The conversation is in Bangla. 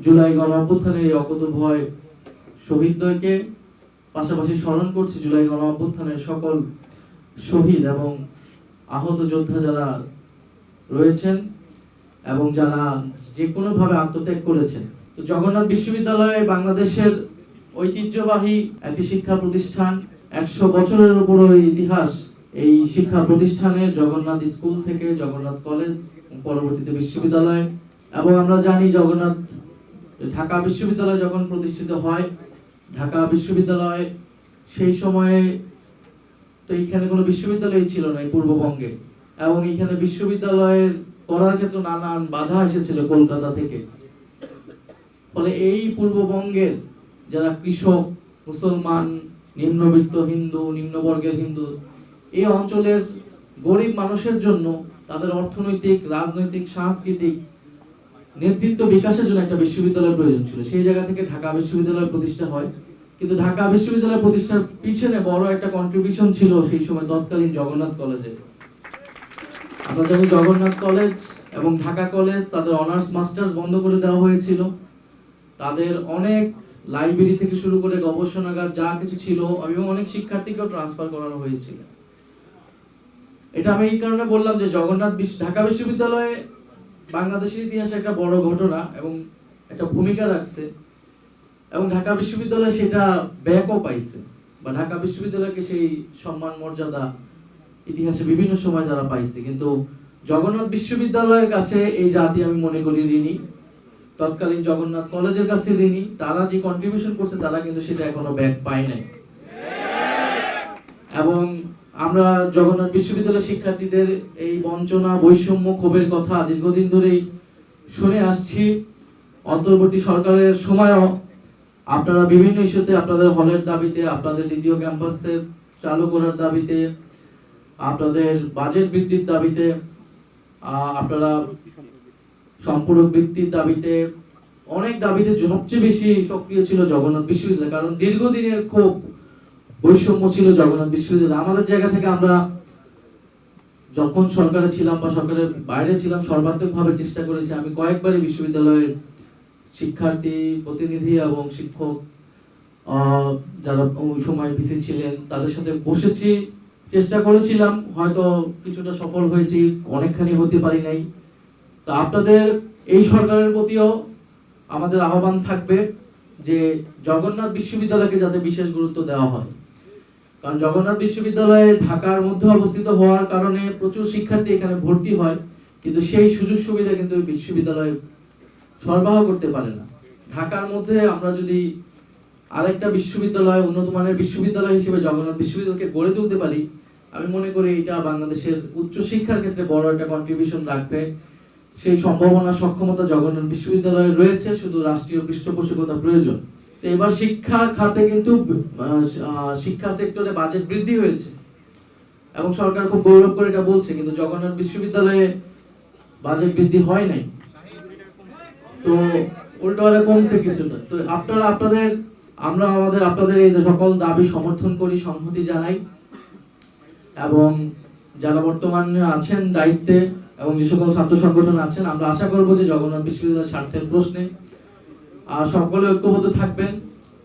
জুলাই গণ অভ্যুত্থানের এই অকুতোভয় শহীদদেরকে পাশাপাশি স্মরণ করছি জুলাই গণ অভ্যুত্থানের সকল শহীদ এবং আহত যোদ্ধা যারা রয়েছেন এবং যারা যে কোনোভাবে আত্মত্যাগ করেছেন। তো জগন্নাথ বিশ্ববিদ্যালয় বাংলাদেশের ঐতিহ্যবাহী একটি শিক্ষা প্রতিষ্ঠান, 100 বছরের উপরও ইতিহাস এই শিক্ষা প্রতিষ্ঠানের, জগন্নাথ স্কুল থেকে জগন্নাথ কলেজ, পরবর্তীতে বিশ্ববিদ্যালয়। এবং আমরা জানি জগন্নাথ ঢাকা বিশ্ববিদ্যালয় যখন প্রতিষ্ঠিত হয়, ঢাকা বিশ্ববিদ্যালয় সেই সময়ে তো এখানে কোনো বিশ্ববিদ্যালয় ছিল না এই পূর্ববঙ্গে, এবং এখানে বিশ্ববিদ্যালয়ের করার ক্ষেত্রে নানান বাধা এসেছিল কলকাতা থেকে। ফলে এই পূর্ববঙ্গের যারা কৃষক, মুসলমান, নিম্নবিত্ত হিন্দু, নিম্নবর্গের হিন্দু, এই অঞ্চলের গরিব মানুষের জন্য তাদের অর্থনৈতিক, রাজনৈতিক, সাংস্কৃতিক নেতৃত্ব বিকাশের জন্য একটা বিশ্ববিদ্যালয়ের প্রয়োজন ছিল। সেই জায়গা থেকে ঢাকা বিশ্ববিদ্যালয় প্রতিষ্ঠা হয়। কিন্তু ঢাকা বিশ্ববিদ্যালয় প্রতিষ্ঠার পিছনে বড় একটা কন্ট্রিবিউশন ছিল সেই সময় তৎকালীন জগন্নাথ কলেজে। আমরা জানি জগন্নাথ কলেজ এবং ঢাকা কলেজ তাদের অনার্স মাস্টার্স বন্ধ করে দেওয়া হয়েছিল। তাদের অনেক লাইব্রেরি থেকে শুরু করে গবেষণাগার যা কিছু ছিল এবং অনেক শিক্ষার্থীকেও ট্রান্সফার করানো হয়েছিল। এটা আমি এই কারণে বললাম যে ঢাকা বিশ্ববিদ্যালয়ে বাংলাদেশের ইতিহাসে একটা বড় ঘটনা এবং একটা ভূমিকা রাখছে, এবং ঢাকা বিশ্ববিদ্যালয় সেটা ব্যাকও পাইছে, বা ঢাকা বিশ্ববিদ্যালয়কে সেই সম্মান মর্যাদা ইতিহাসে বিভিন্ন সময় যারা পাইছে। কিন্তু জগন্নাথ বিশ্ববিদ্যালয়ের কাছে এই জাতি আমি মনে করি ঋণী, তৎকালীন জগন্নাথ কলেজের কাছে ঋণী। তারা যে কন্ট্রিবিউশন করছে তারা কিন্তু সেটা এখনো ব্যাক পায় নাই। এবং আমরা জগন্নাথ বিশ্ববিদ্যালয়ের শিক্ষার্থীদের এই বঞ্চনা, বৈষম্য, ক্ষোভের কথা দীর্ঘদিন ধরেই শুনে আসছি। অন্তর্বর্তী সরকারের সময়ও আপনারা বিভিন্ন ইস্যুতে আপনাদের হলের দাবিতে, আপনাদের দ্বিতীয় ক্যাম্পাসের চালু করার দাবিতে, আপনাদের বাজেট বৃদ্ধির দাবিতে, আপনারা সম্পূরক বৃত্তির দাবিতে, অনেক দাবিতে সবচেয়ে বেশি সক্রিয় ছিল জগন্নাথ বিশ্ববিদ্যালয়। কারণ দীর্ঘদিনের ক্ষোভ, বৈষম্য ছিল জগন্নাথ বিশ্ববিদ্যালয়। আমাদের জায়গা থেকে আমরা যখন সরকারে ছিলাম বা সরকারের বাইরে ছিলাম সর্বাত্মকভাবে চেষ্টা করেছি। আমি কয়েকবারই বিশ্ববিদ্যালয়ের শিক্ষার্থী, প্রতিনিধি এবং শিক্ষক যারা ওই সময় ভিসি ছিলেন তাদের সাথে বসেছি, চেষ্টা করেছিলাম, হয়তো কিছুটা সফল হয়েছি, অনেকখানি হতে পারি নাই। তো আপনাদের এই সরকারের প্রতিও আমাদের আহ্বান থাকবে যে জগন্নাথ বিশ্ববিদ্যালয়কে যাতে বিশেষ গুরুত্ব দেওয়া হয়। কারণ জগন্নাথ বিশ্ববিদ্যালয়ে ঢাকার মধ্যে অবস্থিত হওয়ার কারণে প্রচুর শিক্ষার্থী এখানে ভর্তি হয়, কিন্তু সেই সুযোগ সুবিধা কিন্তু বিশ্ববিদ্যালয় সরবরাহ করতে পারে না। ঢাকার মধ্যে আমরা যদি আরেকটা বিশ্ববিদ্যালয়, উন্নত মানের বিশ্ববিদ্যালয় হিসেবে জগন্নাথ বিশ্ববিদ্যালয়কে গড়ে তুলতে পারি, আমি মনে করি এটা বাংলাদেশের উচ্চ শিক্ষার ক্ষেত্রে বড় একটা কন্ট্রিবিউশন রাখবে। সেই সম্ভাবনা, সক্ষমতা জগন্নাথ বিশ্ববিদ্যালয়ে রয়েছে, শুধু রাষ্ট্রীয় পৃষ্ঠপোষকতা প্রয়োজন। তো এবার শিক্ষা খাতে কিন্তু শিক্ষা সেক্টরে বাজেট বৃদ্ধি হয়েছে এবং সরকার খুব গৌরব করে এটা বলছে, কিন্তু জগন্নাথ বিশ্ববিদ্যালয়ে বাজেট বৃদ্ধি হয় নাই, তো উল্টো কমছে কিছুটা। তো আপনারা আমরা আপনাদের এই সকল দাবি সমর্থন করি, সংহতি জানাই, এবং যারা বর্তমানে আছেন দায়িত্বে এবং যে সকল ছাত্র সংগঠন আছেন, আমরা আশা করব যে জগন্নাথ বিশ্ববিদ্যালয়ের স্বার্থের প্রশ্নে সকলে ঐক্যবদ্ধ থাকবেন।